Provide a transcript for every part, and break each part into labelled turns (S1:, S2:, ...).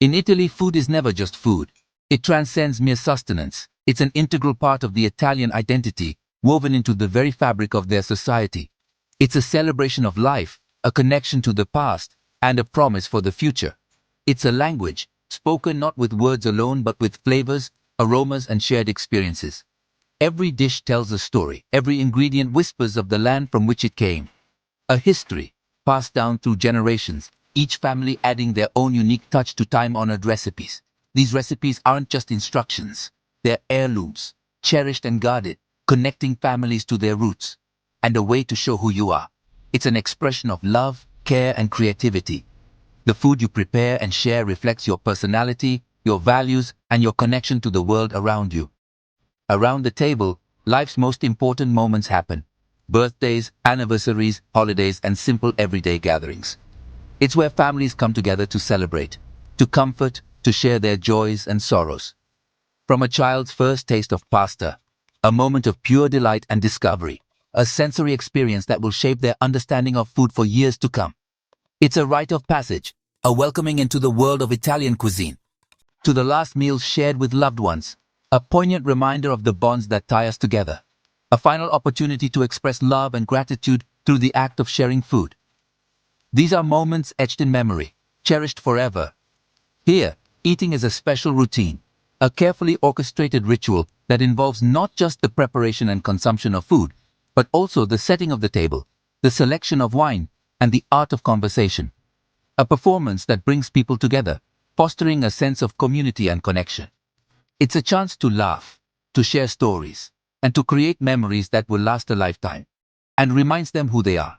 S1: In Italy, food is never just food. It transcends mere sustenance. It's an integral part of the Italian identity, woven into the very fabric of their society. It's a celebration of life, a connection to the past, and a promise for the future. It's a language, spoken not with words alone but with flavors, aromas, and shared experiences. Every dish tells a story, every ingredient whispers of the land from which it came. A history, passed down through generations, each family adding their own unique touch to time-honored recipes. These recipes aren't just instructions, they're heirlooms, cherished and guarded, connecting families to their roots, and a way to show who you are. It's an expression of love, care, and creativity. The food you prepare and share reflects your personality, your values, and your connection to the world around you. Around the table, life's most important moments happen. Birthdays, anniversaries, holidays, and simple everyday gatherings. It's where families come together to celebrate, to comfort, to share their joys and sorrows. From a child's first taste of pasta, a moment of pure delight and discovery, a sensory experience that will shape their understanding of food for years to come. It's a rite of passage, a welcoming into the world of Italian cuisine. To the last meals shared with loved ones, a poignant reminder of the bonds that tie us together. A final opportunity to express love and gratitude through the act of sharing food. These are moments etched in memory, cherished forever. Here, eating is a special routine, a carefully orchestrated ritual that involves not just the preparation and consumption of food, but also the setting of the table, the selection of wine, and the art of conversation. A performance that brings people together, fostering a sense of community and connection. It's a chance to laugh, to share stories, and to create memories that will last a lifetime, and reminds them who they are.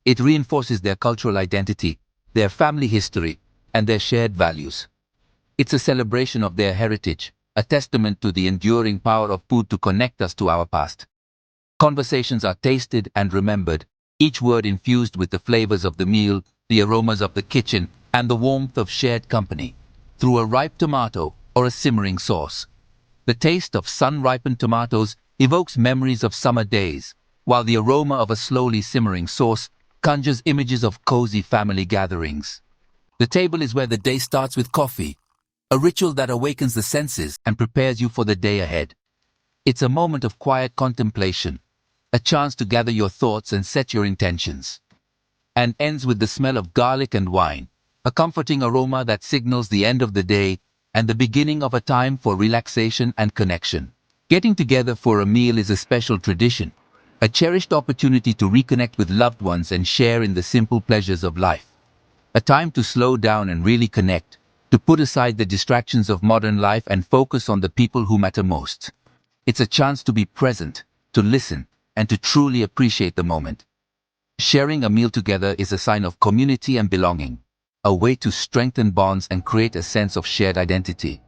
S1: It reinforces their cultural identity, their family history, and their shared values. It's a celebration of their heritage, a testament to the enduring power of food to connect us to our past. Conversations are tasted and remembered, each word infused with the flavors of the meal, the aromas of the kitchen, and the warmth of shared company, through a ripe tomato or a simmering sauce. The taste of sun-ripened tomatoes evokes memories of summer days, while the aroma of a slowly simmering sauce conjures images of cozy family gatherings. The table is where the day starts with coffee, a ritual that awakens the senses and prepares you for the day ahead. It's a moment of quiet contemplation, a chance to gather your thoughts and set your intentions. And ends with the smell of garlic and wine, a comforting aroma that signals the end of the day and the beginning of a time for relaxation and connection. Getting together for a meal is a special tradition, a cherished opportunity to reconnect with loved ones and share in the simple pleasures of life. A time to slow down and really connect, to put aside the distractions of modern life and focus on the people who matter most. It's a chance to be present, to listen, and to truly appreciate the moment. Sharing a meal together is a sign of community and belonging, a way to strengthen bonds and create a sense of shared identity.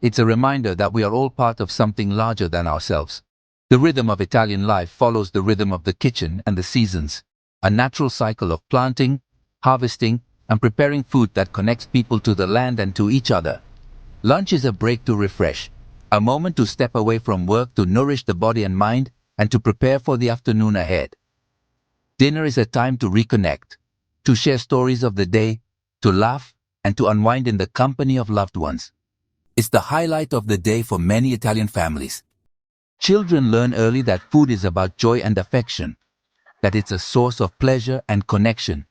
S1: It's a reminder that we are all part of something larger than ourselves. The rhythm of Italian life follows the rhythm of the kitchen and the seasons, a natural cycle of planting, harvesting, and preparing food that connects people to the land and to each other. Lunch is a break to refresh, a moment to step away from work to nourish the body and mind and to prepare for the afternoon ahead. Dinner is a time to reconnect, to share stories of the day, to laugh, and to unwind in the company of loved ones. It's the highlight of the day for many Italian families. Children learn early that food is about joy and affection, that it's a source of pleasure and connection,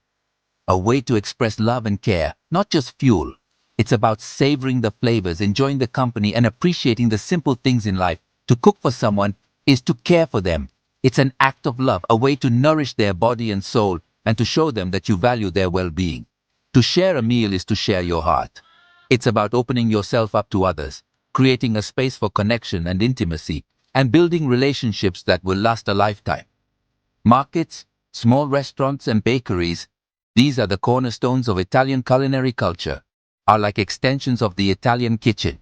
S1: a way to express love and care, not just fuel. It's about savoring the flavors, enjoying the company, and appreciating the simple things in life. To cook for someone is to care for them. It's an act of love, a way to nourish their body and soul, and to show them that you value their well-being. To share a meal is to share your heart. It's about opening yourself up to others, creating a space for connection and intimacy, and building relationships that will last a lifetime. Markets, small restaurants, and bakeries, these are the cornerstones of Italian culinary culture, are like extensions of the Italian kitchen,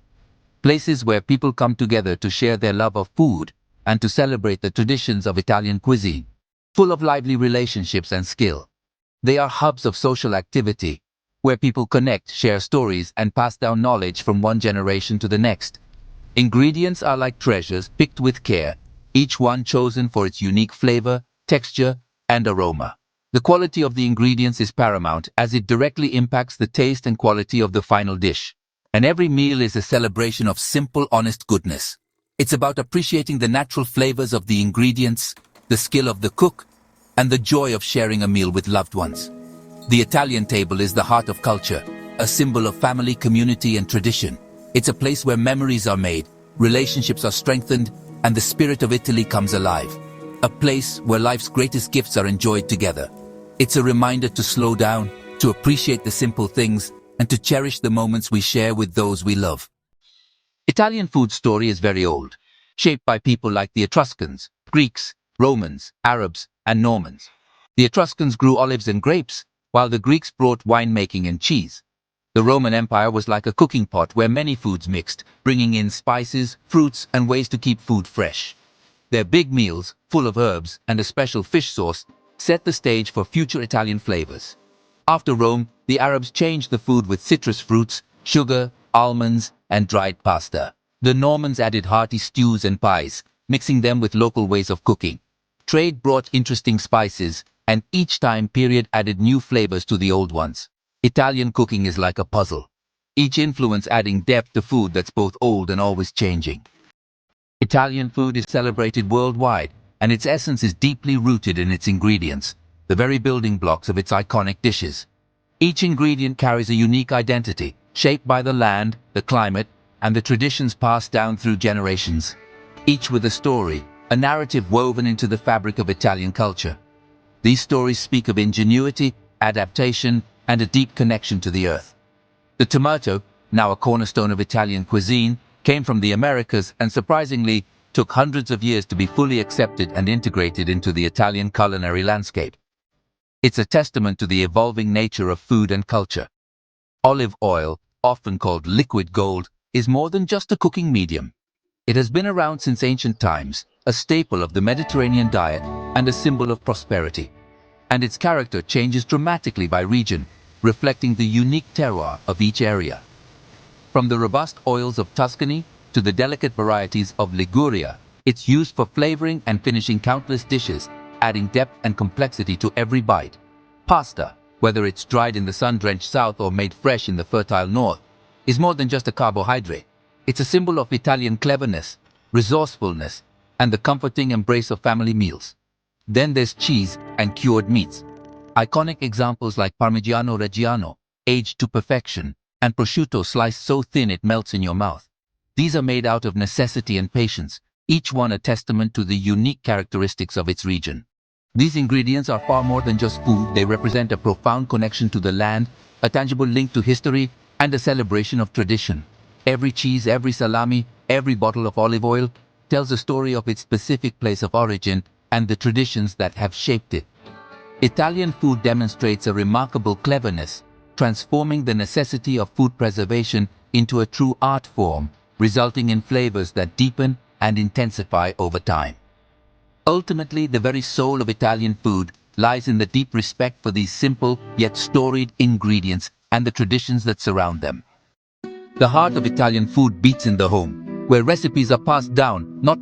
S1: places where people come together to share their love of food and to celebrate the traditions of Italian cuisine, full of lively relationships and skill. They are hubs of social activity, where people connect, share stories, and pass down knowledge from one generation to the next. Ingredients are like treasures picked with care, each one chosen for its unique flavor, texture, and aroma. The quality of the ingredients is paramount as it directly impacts the taste and quality of the final dish. And every meal is a celebration of simple, honest goodness. It's about appreciating the natural flavors of the ingredients, the skill of the cook, and the joy of sharing a meal with loved ones. The Italian table is the heart of culture, a symbol of family, community, and tradition. It's a place where memories are made, relationships are strengthened, and the spirit of Italy comes alive. A place where life's greatest gifts are enjoyed together. It's a reminder to slow down, to appreciate the simple things, and to cherish the moments we share with those we love. Italian food story is very old, shaped by people like the Etruscans, Greeks, Romans, Arabs, and Normans. The Etruscans grew olives and grapes, while the Greeks brought winemaking and cheese. The Roman Empire was like a cooking pot where many foods mixed, bringing in spices, fruits, and ways to keep food fresh. Their big meals, full of herbs and a special fish sauce, set the stage for future Italian flavors. After Rome, the Arabs changed the food with citrus fruits, sugar, almonds, and dried pasta. The Normans added hearty stews and pies, mixing them with local ways of cooking. Trade brought interesting spices, and each time period added new flavors to the old ones. Italian cooking is like a puzzle, each influence adding depth to food that's both old and always changing. Italian food is celebrated worldwide, and its essence is deeply rooted in its ingredients, the very building blocks of its iconic dishes. Each ingredient carries a unique identity, shaped by the land, the climate, and the traditions passed down through generations. Each with a story, a narrative woven into the fabric of Italian culture. These stories speak of ingenuity, adaptation, and a deep connection to the earth. The tomato, now a cornerstone of Italian cuisine, came from the Americas and surprisingly took hundreds of years to be fully accepted and integrated into the Italian culinary landscape. It's a testament to the evolving nature of food and culture. Olive oil, often called liquid gold, is more than just a cooking medium. It has been around since ancient times, a staple of the Mediterranean diet and a symbol of prosperity. And its character changes dramatically by region, reflecting the unique terroir of each area. From the robust oils of Tuscany to the delicate varieties of Liguria, it's used for flavoring and finishing countless dishes, adding depth and complexity to every bite. Pasta, whether it's dried in the sun-drenched south or made fresh in the fertile north, is more than just a carbohydrate. It's a symbol of Italian cleverness, resourcefulness, and the comforting embrace of family meals. Then there's cheese and cured meats. Iconic examples like Parmigiano Reggiano, aged to perfection, and prosciutto sliced so thin it melts in your mouth. These are made out of necessity and patience, each one a testament to the unique characteristics of its region. These ingredients are far more than just food, they represent a profound connection to the land, a tangible link to history, and a celebration of tradition. Every cheese, every salami, every bottle of olive oil tells a story of its specific place of origin and the traditions that have shaped it. Italian food demonstrates a remarkable cleverness, transforming the necessity of food preservation into a true art form, resulting in flavors that deepen and intensify over time. Ultimately, the very soul of Italian food lies in the deep respect for these simple yet storied ingredients and the traditions that surround them. The heart of Italian food beats in the home, where recipes are passed down, not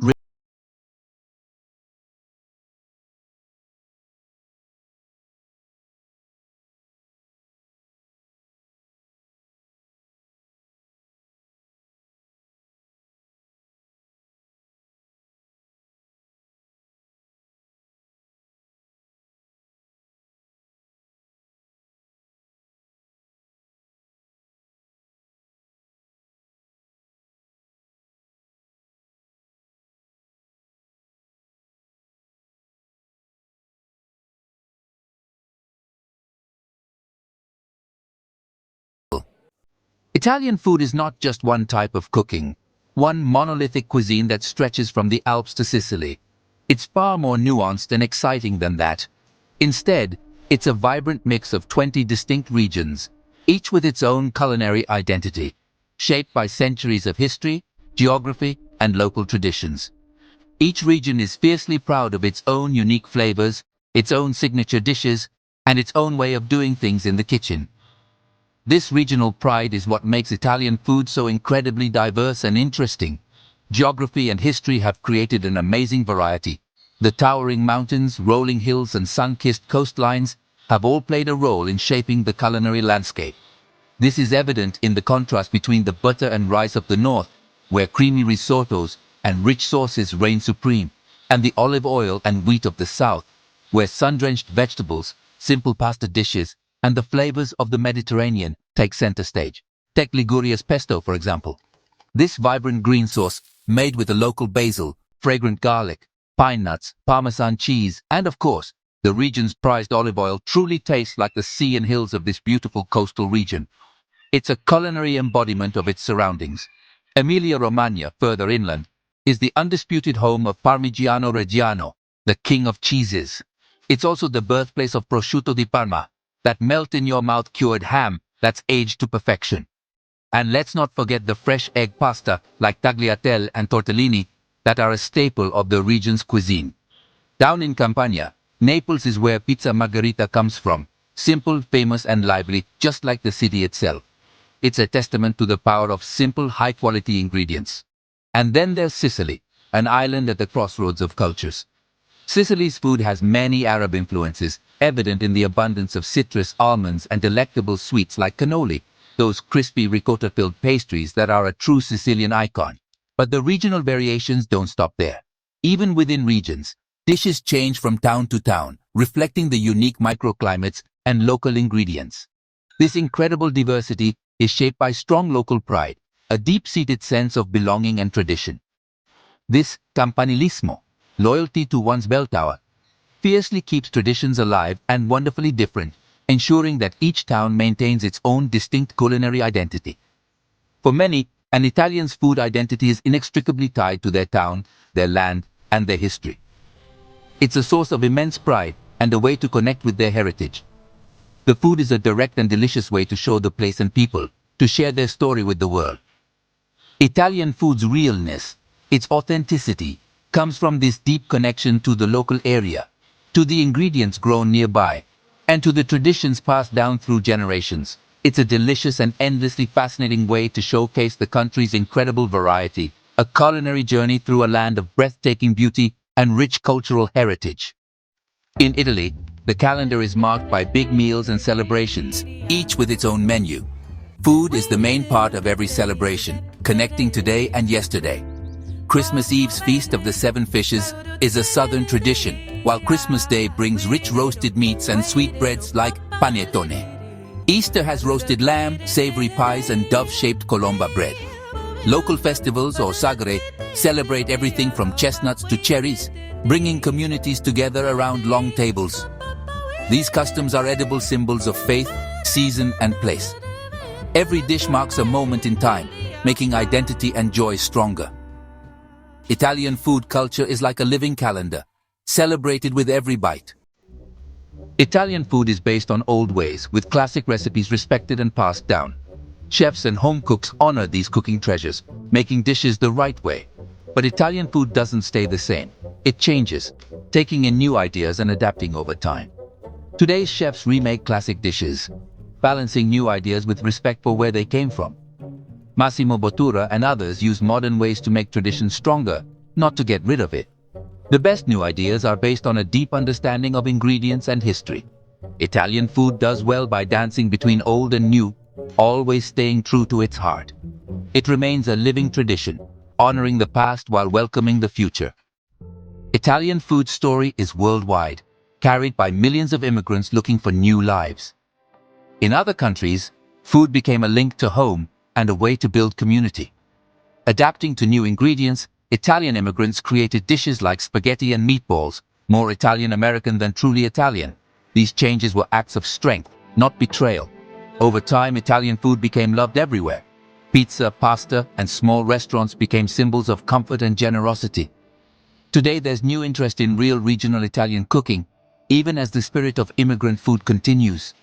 S1: Italian food is not just one type of cooking, one monolithic cuisine that stretches from the Alps to Sicily. It's far more nuanced and exciting than that. Instead, it's a vibrant mix of 20 distinct regions, each with its own culinary identity, shaped by centuries of history, geography, and local traditions. Each region is fiercely proud of its own unique flavors, its own signature dishes, and its own way of doing things in the kitchen. This regional pride is what makes Italian food so incredibly diverse and interesting. Geography and history have created an amazing variety. The towering mountains, rolling hills, and sun-kissed coastlines have all played a role in shaping the culinary landscape. This is evident in the contrast between the butter and rice of the north, where creamy risottos and rich sauces reign supreme, and the olive oil and wheat of the south, where sun-drenched vegetables, simple pasta dishes, and the flavors of the Mediterranean take center stage. Take Liguria's pesto, for example. This vibrant green sauce, made with a local basil, fragrant garlic, pine nuts, Parmesan cheese, and of course, the region's prized olive oil, truly tastes like the sea and hills of this beautiful coastal region. It's a culinary embodiment of its surroundings. Emilia-Romagna, further inland, is the undisputed home of Parmigiano Reggiano, the king of cheeses. It's also the birthplace of prosciutto di Parma, that melt-in-your-mouth cured ham that's aged to perfection. And let's not forget the fresh egg pasta like tagliatelle and tortellini that are a staple of the region's cuisine. Down in Campania, Naples is where pizza margherita comes from, simple, famous and lively, just like the city itself. It's a testament to the power of simple, high-quality ingredients. And then there's Sicily, an island at the crossroads of cultures. Sicily's food has many Arab influences, evident in the abundance of citrus, almonds, and delectable sweets like cannoli, those crispy ricotta-filled pastries that are a true Sicilian icon. But the regional variations don't stop there. Even within regions, dishes change from town to town, reflecting the unique microclimates and local ingredients. This incredible diversity is shaped by strong local pride, a deep-seated sense of belonging and tradition. This campanilismo, loyalty to one's bell tower, fiercely keeps traditions alive and wonderfully different, ensuring that each town maintains its own distinct culinary identity. For many, an Italian's food identity is inextricably tied to their town, their land, and their history. It's a source of immense pride and a way to connect with their heritage. The food is a direct and delicious way to show the place and people, to share their story with the world. Italian food's realness, its authenticity, comes from this deep connection to the local area, to the ingredients grown nearby, and to the traditions passed down through generations. It's a delicious and endlessly fascinating way to showcase the country's incredible variety, a culinary journey through a land of breathtaking beauty and rich cultural heritage. In Italy, the calendar is marked by big meals and celebrations, each with its own menu. Food is the main part of every celebration, connecting today and yesterday. Christmas Eve's Feast of the Seven Fishes is a southern tradition, while Christmas Day brings rich roasted meats and sweetbreads like panettone. Easter has roasted lamb, savory pies, and dove-shaped colomba bread. Local festivals, or sagre, celebrate everything from chestnuts to cherries, bringing communities together around long tables. These customs are edible symbols of faith, season, and place. Every dish marks a moment in time, making identity and joy stronger. Italian food culture is like a living calendar, celebrated with every bite. Italian food is based on old ways, with classic recipes respected and passed down. Chefs and home cooks honor these cooking treasures, making dishes the right way. But Italian food doesn't stay the same. It changes, taking in new ideas and adapting over time. Today's chefs remake classic dishes, balancing new ideas with respect for where they came from. Massimo Bottura and others use modern ways to make tradition stronger, not to get rid of it. The best new ideas are based on a deep understanding of ingredients and history. Italian food does well by dancing between old and new, always staying true to its heart. It remains a living tradition, honoring the past while welcoming the future. Italian food's story is worldwide, carried by millions of immigrants looking for new lives. In other countries, food became a link to home and a way to build community. Adapting to new ingredients, Italian immigrants created dishes like spaghetti and meatballs, more Italian-American than truly Italian. These changes were acts of strength, not betrayal. Over time, Italian food became loved everywhere. Pizza, pasta, and small restaurants became symbols of comfort and generosity. Today, there's new interest in real regional Italian cooking, even as the spirit of immigrant food continues.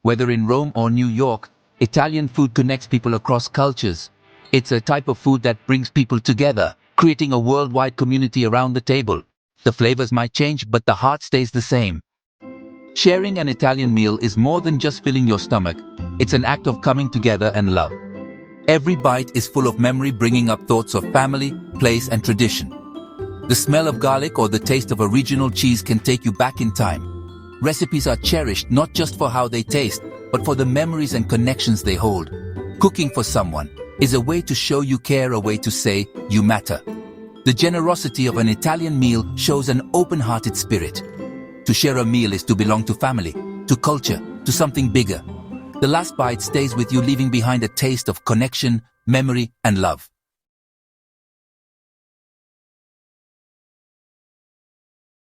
S1: Whether in Rome or New York, Italian food connects people across cultures. It's a type of food that brings people together, creating a worldwide community around the table. The flavors might change, but the heart stays the same. Sharing an Italian meal is more than just filling your stomach. It's an act of coming together and love. Every bite is full of memory, bringing up thoughts of family, place, and tradition. The smell of garlic or the taste of a regional cheese can take you back in time. Recipes are cherished not just for how they taste, but for the memories and connections they hold. Cooking for someone is a way to show you care, a way to say you matter. The generosity of an Italian meal shows an open-hearted spirit. To share a meal is to belong to family, to culture, to something bigger. The last bite stays with you, leaving behind a taste of connection, memory, and love.